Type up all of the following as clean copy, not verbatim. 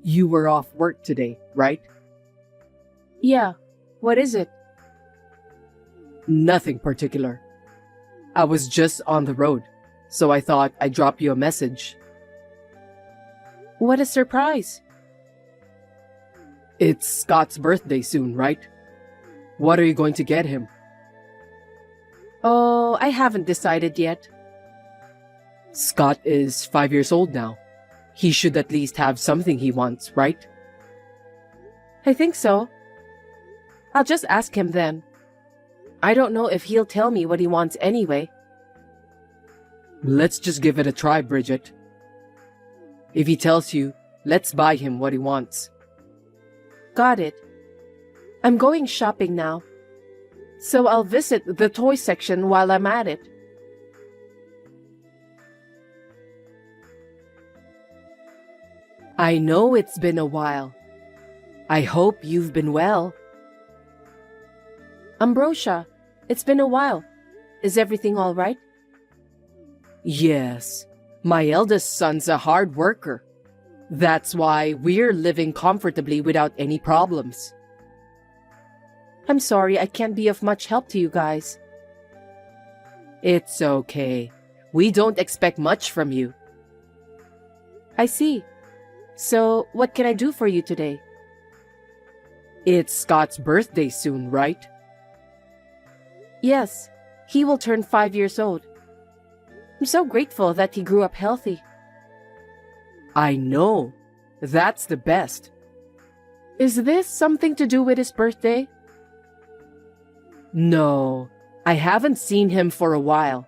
You were off work today, right? Yeah, what is it? Nothing particular. I was just on the road, so I thought I'd drop you a message. What a surprise. It's Scott's birthday soon, right? What are you going to get him? Oh, I haven't decided yet. Scott is 5 years old now. He should at least have something he wants, right? I think so. I'll just ask him then. I don't know if he'll tell me what he wants anyway. Let's just give it a try, Bridget. If he tells you, let's buy him what he wants. Got it. I'm going shopping now, so I'll visit the toy section while I'm at it. I know it's been a while. I hope you've been well. Ambrosia, it's been a while. Is everything all right? Yes, my eldest son's a hard worker. That's why we're living comfortably without any problems. I'm sorry I can't be of much help to you guys. It's okay. We don't expect much from you. I see. So, what can I do for you today? It's Scott's birthday soon, right? Yes, he will turn 5 years old. I'm so grateful that he grew up healthy. I know. That's the best. Is this something to do with his birthday? No, I haven't seen him for a while.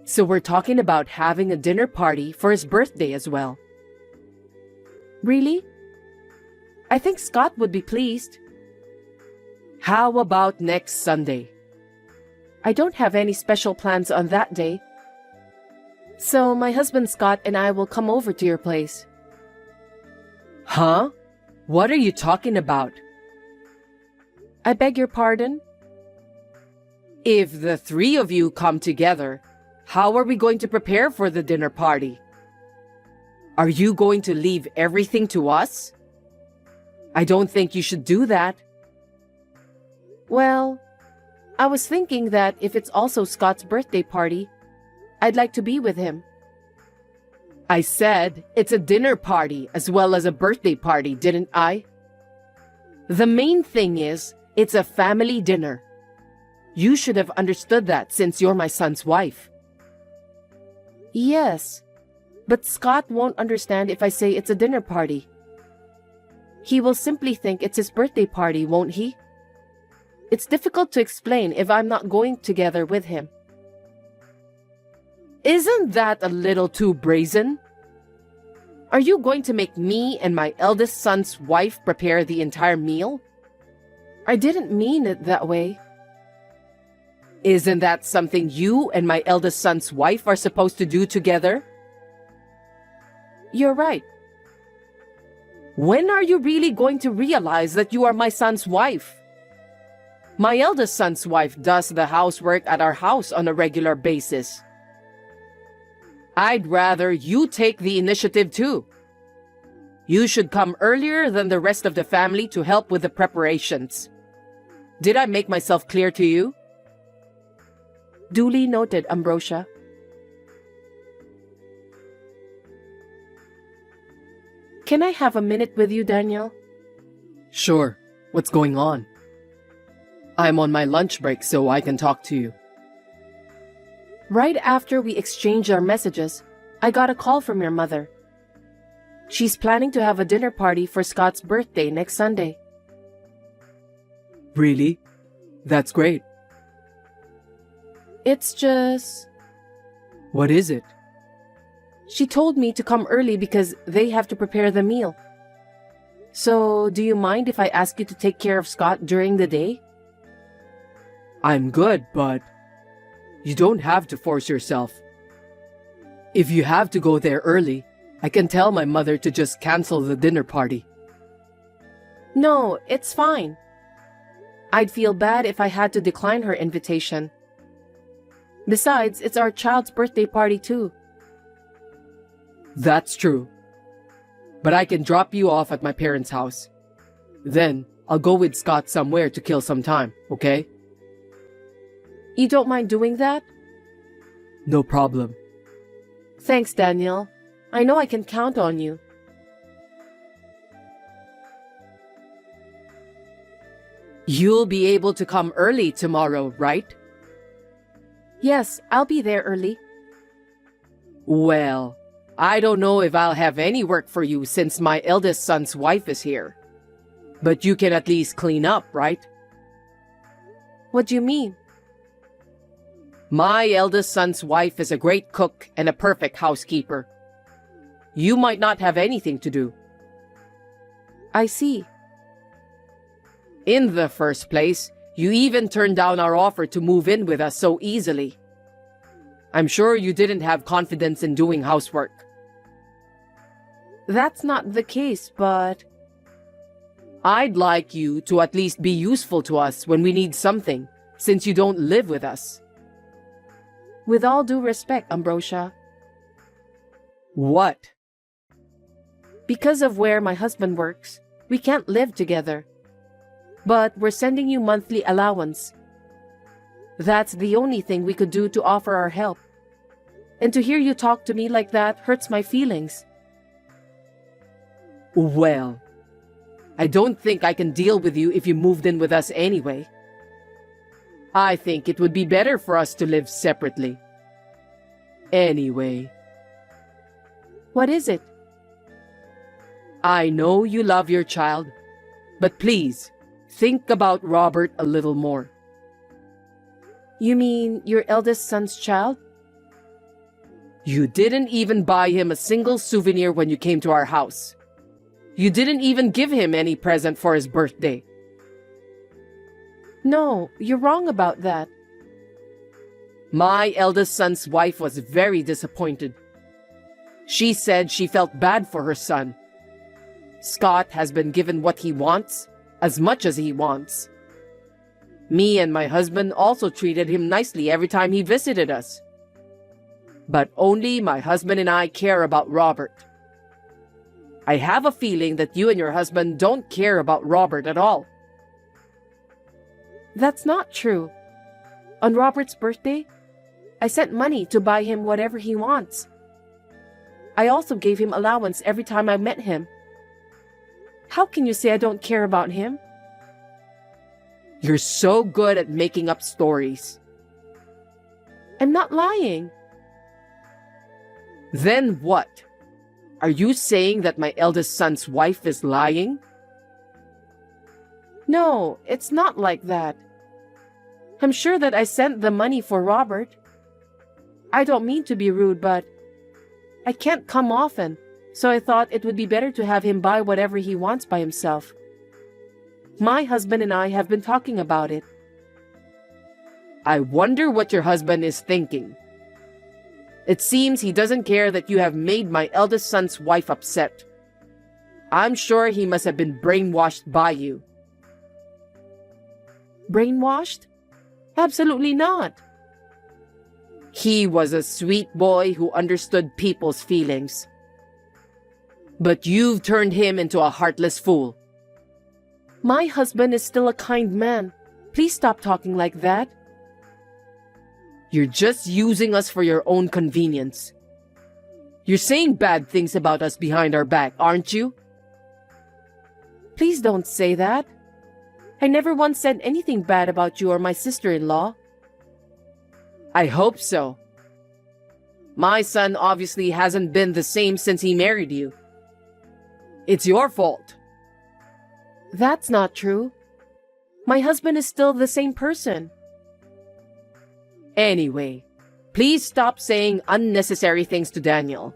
So we're talking about having a dinner party for his birthday as well. Really? I think Scott would be pleased. How about next Sunday? I don't have any special plans on that day. So my husband Scott and I will come over to your place. Huh? What are you talking about? I beg your pardon? If the three of you come together, how are we going to prepare for the dinner party? Are you going to leave everything to us? I don't think you should do that. Well, I was thinking that if it's also Scott's birthday party, I'd like to be with him. I said it's a dinner party as well as a birthday party, didn't I? The main thing is, it's a family dinner. You should have understood that since you're my son's wife. Yes, but Scott won't understand if I say it's a dinner party. He will simply think it's his birthday party, won't he? It's difficult to explain if I'm not going together with him. Isn't that a little too brazen? Are you going to make me and my eldest son's wife prepare the entire meal? I didn't mean it that way. Isn't that something you and my eldest son's wife are supposed to do together? You're right. When are you really going to realize that you are my son's wife? My eldest son's wife does the housework at our house on a regular basis. I'd rather you take the initiative too. You should come earlier than the rest of the family to help with the preparations. Did I make myself clear to you? Duly noted, Ambrosia. Can I have a minute with you, Daniel? Sure. What's going on? I'm on my lunch break, so I can talk to you. Right after we exchanged our messages, I got a call from your mother. She's planning to have a dinner party for Scott's birthday next Sunday. Really? That's great. It's just... What is it? She told me to come early because they have to prepare the meal. So, do you mind if I ask you to take care of Scott during the day? I'm good, but you don't have to force yourself. If you have to go there early, I can tell my mother to just cancel the dinner party. No, it's fine. I'd feel bad if I had to decline her invitation. Besides, it's our child's birthday party too. That's true. but I can drop you off at my parents' house. Then, I'll go with Scott somewhere to kill some time, okay? You don't mind doing that? No problem. Thanks, Daniel. I know I can count on you. You'll be able to come early tomorrow, right? Yes, I'll be there early. Well, I don't know if I'll have any work for you since my eldest son's wife is here. But you can at least clean up, right? What do you mean? My eldest son's wife is a great cook and a perfect housekeeper. You might not have anything to do. I see. In the first place, you even turned down our offer to move in with us so easily. I'm sure you didn't have confidence in doing housework. That's not the case, but... I'd like you to at least be useful to us when we need something, since you don't live with us. With all due respect, Ambrosia, What? because of where my husband works, we can't live together. But we're sending you monthly allowance. That's the only thing we could do to offer our help. And to hear you talk to me like that hurts my feelings. Well, I don't think I can deal with you if you moved in with us anyway. I think it would be better for us to live separately. Anyway, What is it? I know you love your child, but please, think about Robert a little more. You mean your eldest son's child? You didn't even buy him a single souvenir when you came to our house. You didn't even give him any present for his birthday. No, you're wrong about that. My eldest son's wife was very disappointed. She said she felt bad for her son. Scott has been given what he wants, as much as he wants. Me and my husband also treated him nicely every time he visited us. But only my husband and I care about Robert. I have a feeling that you and your husband don't care about Robert at all. That's not true. On Robert's birthday, I sent money to buy him whatever he wants. I also gave him allowance every time I met him. How can you say I don't care about him? You're so good at making up stories. I'm not lying. Then what? Are you saying that my eldest son's wife is lying? No, it's not like that. I'm sure that I sent the money for Robert. I don't mean to be rude, but I can't come often, so I thought it would be better to have him buy whatever he wants by himself. My husband and I have been talking about it. I wonder what your husband is thinking. It seems he doesn't care that you have made my eldest son's wife upset. I'm sure he must have been brainwashed by you. Brainwashed? Absolutely not. He was a sweet boy who understood people's feelings. But you've turned him into a heartless fool. My husband is still a kind man. Please stop talking like that. You're just using us for your own convenience. You're saying bad things about us behind our back, aren't you? Please don't say that. I never once said anything bad about you or my sister-in-law. I hope so. My son obviously hasn't been the same since he married you. It's your fault. That's not true. My husband is still the same person. Anyway, please stop saying unnecessary things to Daniel.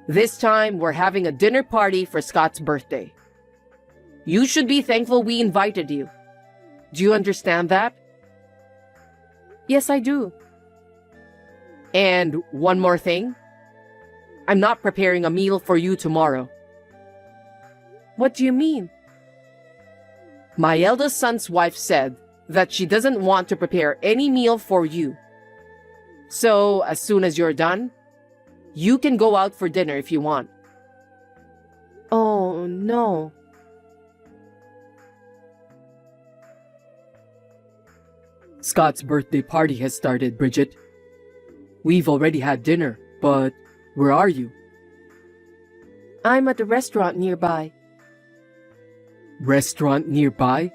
This time, we're having a dinner party for Scott's birthday. You should be thankful we invited you. Do you understand that? Yes, I do. And one more thing. I'm not preparing a meal for you tomorrow. What do you mean? My eldest son's wife said that she doesn't want to prepare any meal for you. So, as soon as you're done, you can go out for dinner if you want. Oh, no. Scott's birthday party has started, Bridget. We've already had dinner, but where are you? I'm at the restaurant nearby. Restaurant nearby?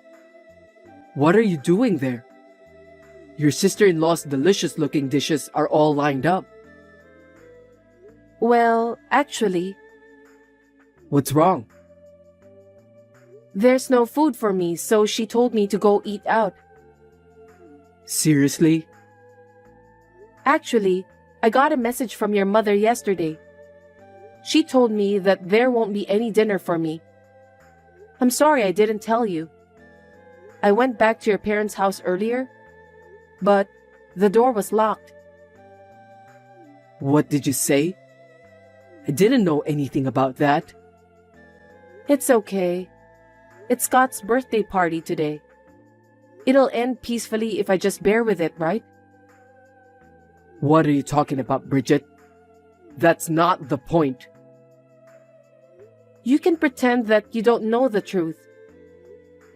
What are you doing there? Your sister-in-law's delicious-looking dishes are all lined up. Well, actually, What's wrong? there's no food for me, so she told me to go eat out. Seriously? Actually, I got a message from your mother yesterday. She told me that there won't be any dinner for me. I'm sorry I didn't tell you. I went back to your parents' house earlier, but the door was locked. What did you say? I didn't know anything about that. It's okay. It's Scott's birthday party today. It'll end peacefully if I just bear with it, right? What are you talking about, Bridget? That's not the point. You can pretend that you don't know the truth.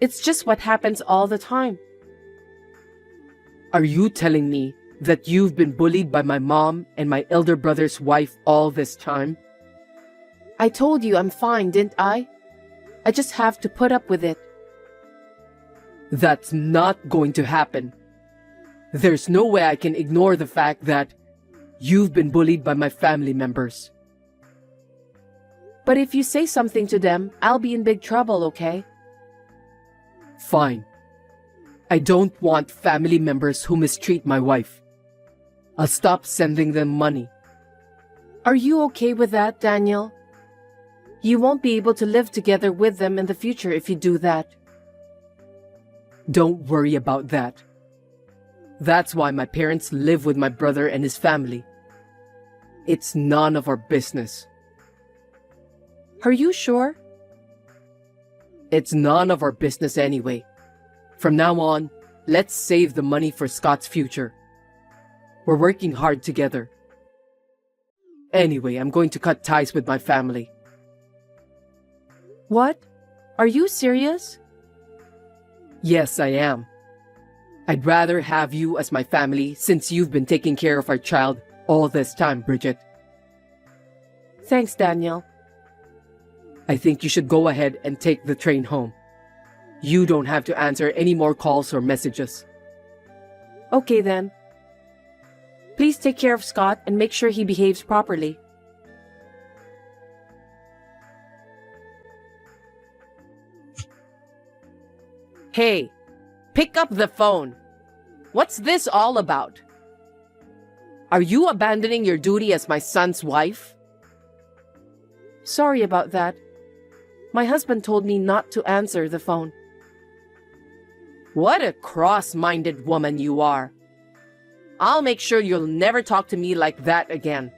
It's just what happens all the time. Are you telling me that you've been bullied by my mom and my elder brother's wife all this time? I told you I'm fine, didn't I? I just have to put up with it. That's not going to happen. There's no way I can ignore the fact that you've been bullied by my family members. But if you say something to them, I'll be in big trouble, okay? Fine. I don't want family members who mistreat my wife. I'll stop sending them money. Are you okay with that, Daniel? You won't be able to live together with them in the future if you do that. Don't worry about that. That's why my parents live with my brother and his family. It's none of our business. Are you sure? It's none of our business anyway. From now on, let's save the money for Scott's future. We're working hard together. Anyway, I'm going to cut ties with my family. What? Are you serious? Yes, I am. I'd rather have you as my family since you've been taking care of our child all this time, Bridget. Thanks, Daniel. I think you should go ahead and take the train home. You don't have to answer any more calls or messages. Okay then. Please take care of Scott and make sure he behaves properly. Hey, pick up the phone. What's this all about? Are you abandoning your duty as my son's wife? Sorry about that. My husband told me not to answer the phone. What a cross-minded woman you are. I'll make sure you'll never talk to me like that again.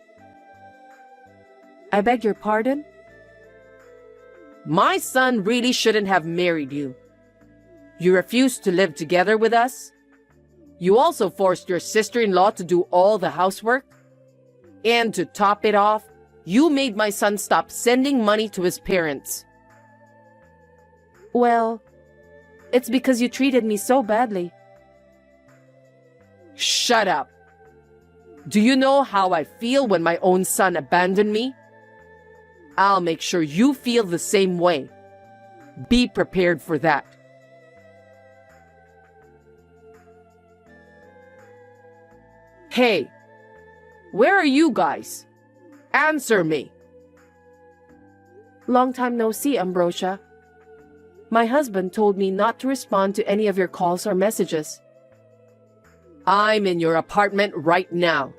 I beg your pardon? My son really shouldn't have married you. You refused to live together with us. You also forced your sister-in-law to do all the housework. And to top it off, you made my son stop sending money to his parents. Well, it's because you treated me so badly. Shut up. Do you know how I feel when my own son abandoned me? I'll make sure you feel the same way. Be prepared for that. Hey, where are you guys? Answer me. Long time no see, Ambrosia. My husband told me not to respond to any of your calls or messages. I'm in your apartment right now.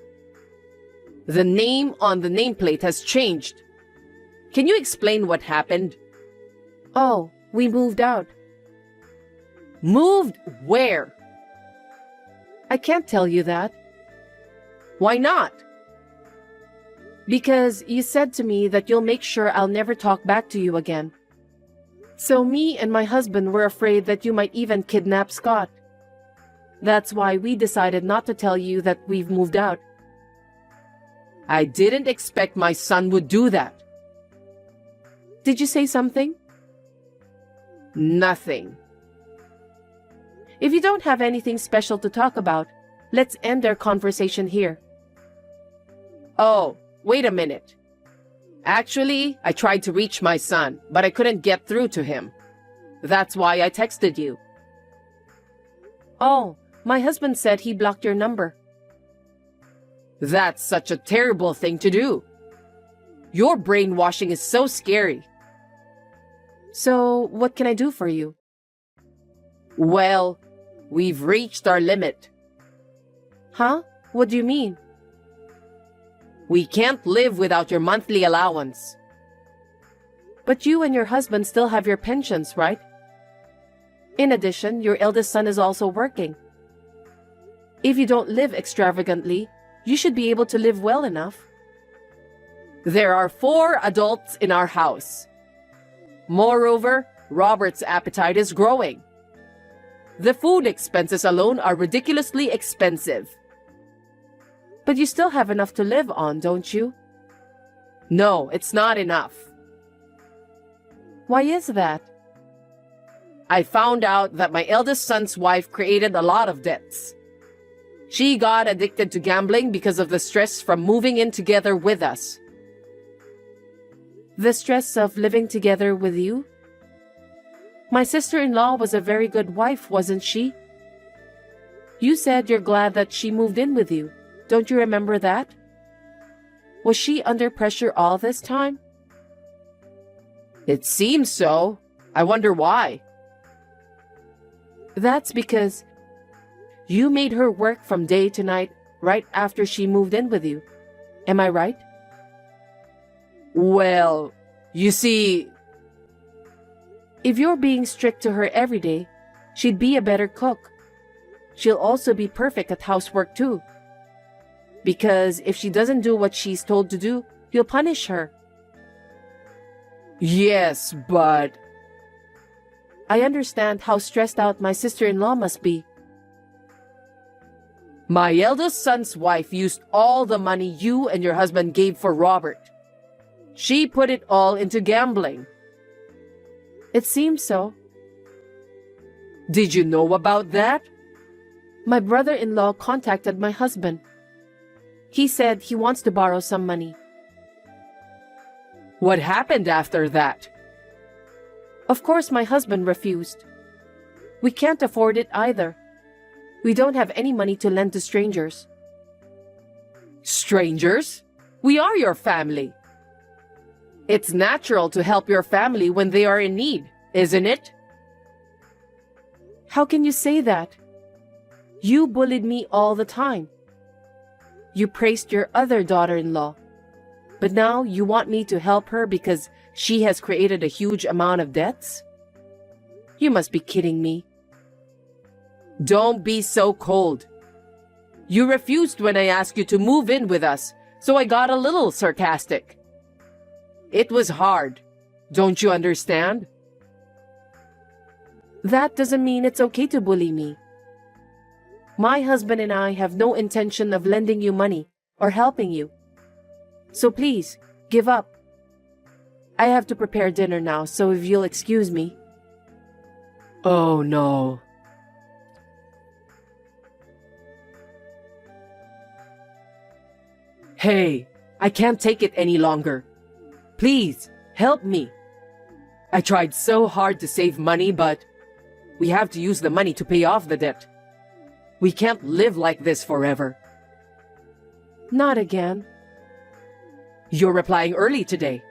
The name on the nameplate has changed. Can you explain what happened? Oh, we moved out. Moved where? I can't tell you that. Why not? Because you said to me that you'll make sure I'll never talk back to you again. So me and my husband were afraid that you might even kidnap Scott. That's why we decided not to tell you that we've moved out. I didn't expect my son would do that. Did you say something? Nothing. If you don't have anything special to talk about, let's end our conversation here. Oh, wait a minute. Actually, I tried to reach my son, but I couldn't get through to him. That's why I texted you. Oh, my husband said he blocked your number. That's such a terrible thing to do. Your brainwashing is so scary. So, what can I do for you? Well, we've reached our limit. Huh? What do you mean? We can't live without your monthly allowance. But you and your husband still have your pensions, right? In addition, your eldest son is also working. If you don't live extravagantly, you should be able to live well enough. There are 4 adults in our house. Moreover, Robert's appetite is growing. The food expenses alone are ridiculously expensive. But you still have enough to live on, don't you? No, it's not enough. Why is that? I found out that my eldest son's wife created a lot of debts. She got addicted to gambling because of the stress from moving in together with us. The stress of living together with you? My sister-in-law was a very good wife, wasn't she? You said you're glad that she moved in with you. Don't you remember that? Was she under pressure all this time? It seems so. I wonder why. That's because you made her work from day to night right after she moved in with you. Am I right? Well, you see... If you're being strict to her every day, she'd be a better cook. She'll also be perfect at housework too. Because if she doesn't do what she's told to do, you'll punish her. Yes, but... I understand how stressed out my sister-in-law must be. My eldest son's wife used all the money you and your husband gave for Robert. She put it all into gambling. It seems so. Did you know about that? My brother-in-law contacted my husband. He said he wants to borrow some money. What happened after that? Of course, my husband refused. We can't afford it either. We don't have any money to lend to strangers. Strangers? We are your family. It's natural to help your family when they are in need, isn't it? How can you say that? You bullied me all the time. You praised your other daughter-in-law. But now you want me to help her because she has created a huge amount of debts? You must be kidding me. Don't be so cold. You refused when I asked you to move in with us, so I got a little sarcastic. It was hard. Don't you understand? That doesn't mean it's okay to bully me. My husband and I have no intention of lending you money or helping you. So please, give up. I have to prepare dinner now, so if you'll excuse me. Oh no. Hey, I can't take it any longer. Please, help me. I tried so hard to save money, but we have to use the money to pay off the debt. We can't live like this forever. Not again. You're replying early today.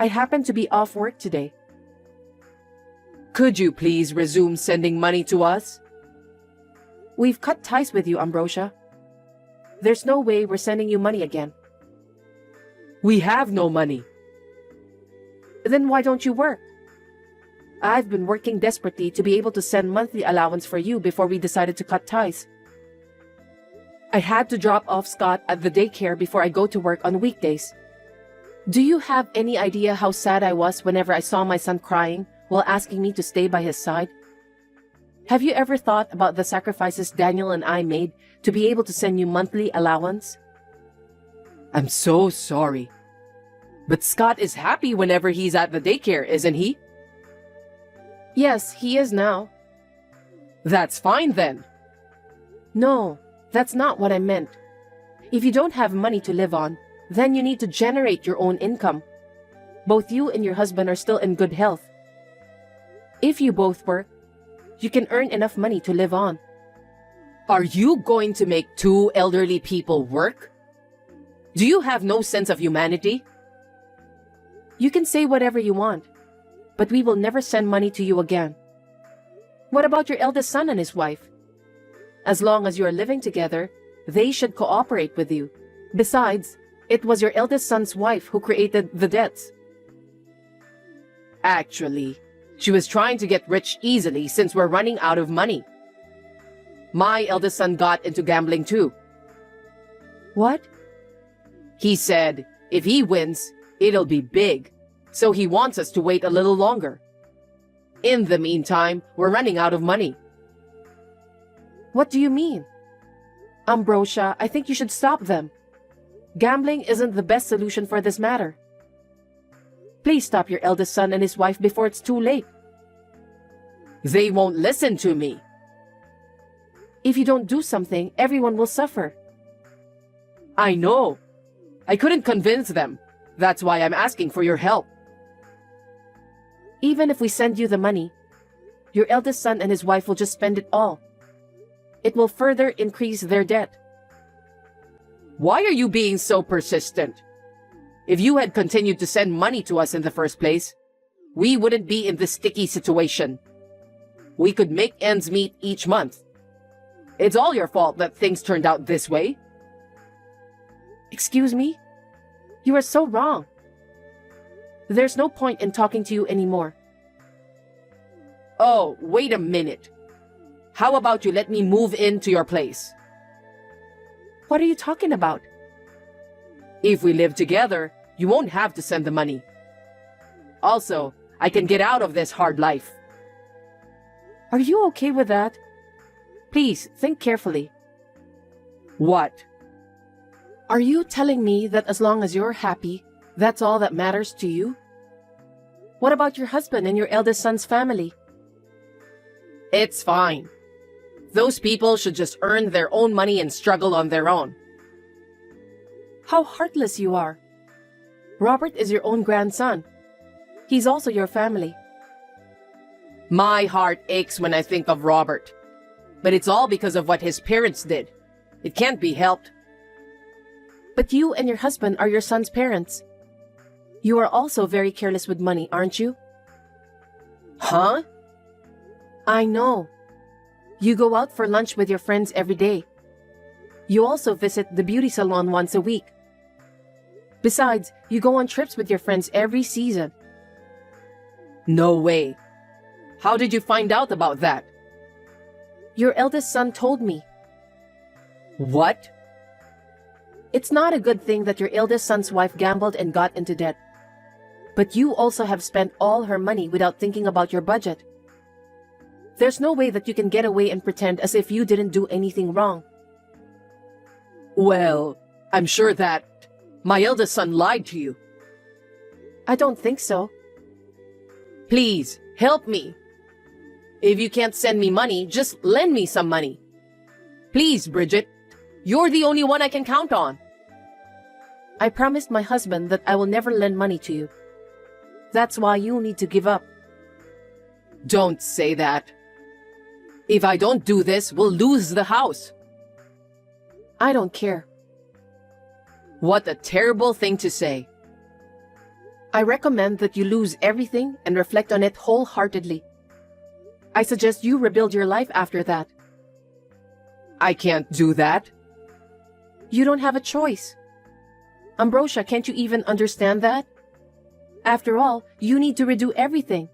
I happen to be off work today. Could you please resume sending money to us? We've cut ties with you, Ambrosia. There's no way we're sending you money again. We have no money. Then why don't you work? I've been working desperately to be able to send monthly allowance for you before we decided to cut ties. I had to drop off Scott at the daycare before I go to work on weekdays. Do you have any idea how sad I was whenever I saw my son crying while asking me to stay by his side? Have you ever thought about the sacrifices Daniel and I made to be able to send you monthly allowance? I'm so sorry. But Scott is happy whenever he's at the daycare, isn't he? Yes, he is now. That's fine then. No, that's not what I meant. If you don't have money to live on, then you need to generate your own income. Both you and your husband are still in good health. If you both work, you can earn enough money to live on. Are you going to make two elderly people work? Do you have no sense of humanity? You can say whatever you want, but we will never send money to you again. What about your eldest son and his wife? As long as you are living together, they should cooperate with you. Besides, it was your eldest son's wife who created the debts. Actually, she was trying to get rich easily since we're running out of money. My eldest son got into gambling too. What? He said, if he wins, it'll be big. So he wants us to wait a little longer. In the meantime, we're running out of money. What do you mean? Ambrosia, I think you should stop them. Gambling isn't the best solution for this matter. Please stop your eldest son and his wife before it's too late. They won't listen to me. If you don't do something, everyone will suffer. I know. I couldn't convince them. That's why I'm asking for your help. Even if we send you the money, your eldest son and his wife will just spend it all. It will further increase their debt. Why are you being so persistent? If you had continued to send money to us in the first place, we wouldn't be in this sticky situation. We could make ends meet each month. It's all your fault that things turned out this way. Excuse me? You are so wrong. There's no point in talking to you anymore. Oh, wait a minute. How about you let me move into your place? What are you talking about? If we live together, you won't have to send the money. Also, I can get out of this hard life. Are you okay with that? Please, think carefully. What? Are you telling me that as long as you're happy, that's all that matters to you? What about your husband and your eldest son's family? It's fine. Those people should just earn their own money and struggle on their own. How heartless you are. Robert is your own grandson. He's also your family. My heart aches when I think of Robert. But it's all because of what his parents did. It can't be helped. But you and your husband are your son's parents. You are also very careless with money, aren't you? Huh? I know. You go out for lunch with your friends every day. You also visit the beauty salon once a week. Besides, you go on trips with your friends every season. No way. How did you find out about that? Your eldest son told me. What? It's not a good thing that your eldest son's wife gambled and got into debt. But you also have spent all her money without thinking about your budget. There's no way that you can get away and pretend as if you didn't do anything wrong. Well, I'm sure that my eldest son lied to you. I don't think so. Please, help me. If you can't send me money, just lend me some money. Please, Bridget. You're the only one I can count on. I promised my husband that I will never lend money to you. That's why you need to give up. Don't say that. If I don't do this, we'll lose the house. I don't care. What a terrible thing to say. I recommend that you lose everything and reflect on it wholeheartedly. I suggest you rebuild your life after that. I can't do that. You don't have a choice. Ambrosia, can't you even understand that? After all, you need to redo everything.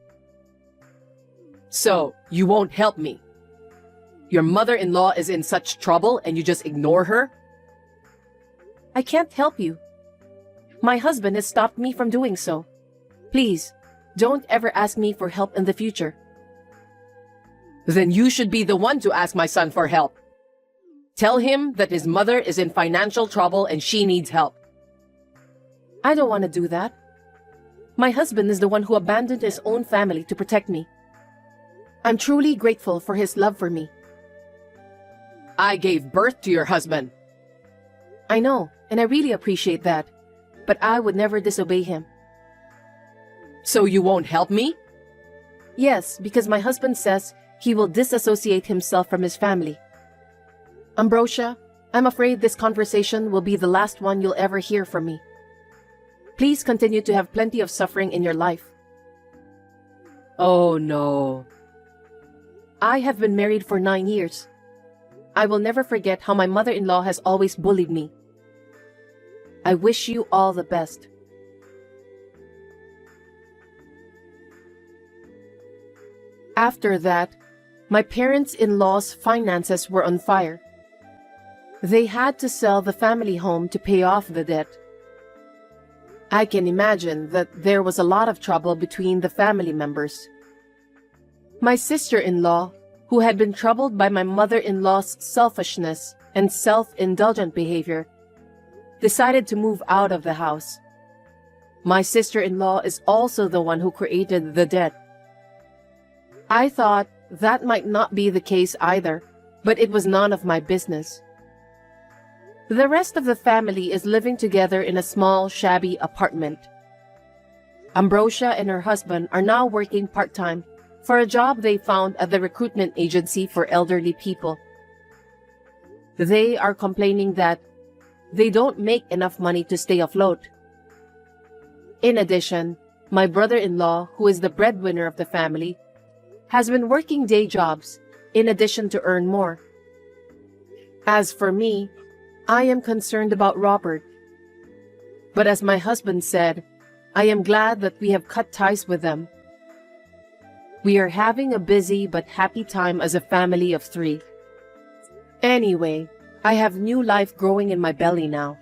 So, you won't help me? Your mother-in-law is in such trouble and you just ignore her? I can't help you. My husband has stopped me from doing so. Please, don't ever ask me for help in the future. Then you should be the one to ask my son for help. Tell him that his mother is in financial trouble and she needs help. I don't want to do that. My husband is the one who abandoned his own family to protect me. I'm truly grateful for his love for me. I gave birth to your husband. I know, and I really appreciate that. But I would never disobey him. So you won't help me? Yes, because my husband says he will disassociate himself from his family. Ambrosia, I'm afraid this conversation will be the last one you'll ever hear from me. Please continue to have plenty of suffering in your life. Oh no. I have been married for 9 years. I will never forget how my mother-in-law has always bullied me. I wish you all the best. After that, my parents-in-law's finances were on fire. They had to sell the family home to pay off the debt. I can imagine that there was a lot of trouble between the family members. My sister-in-law, who had been troubled by my mother-in-law's selfishness and self-indulgent behavior, decided to move out of the house. My sister-in-law is also the one who created the debt. I thought that might not be the case either, but it was none of my business. The rest of the family is living together in a small, shabby apartment. Ambrosia and her husband are now working part-time for a job they found at the recruitment agency for elderly people. They are complaining that they don't make enough money to stay afloat. In addition, my brother-in-law, who is the breadwinner of the family, has been working day jobs in addition to earn more. As for me, I am concerned about Robert. But as my husband said, I am glad that we have cut ties with them. We are having a busy but happy time as a family of 3. Anyway, I have new life growing in my belly now.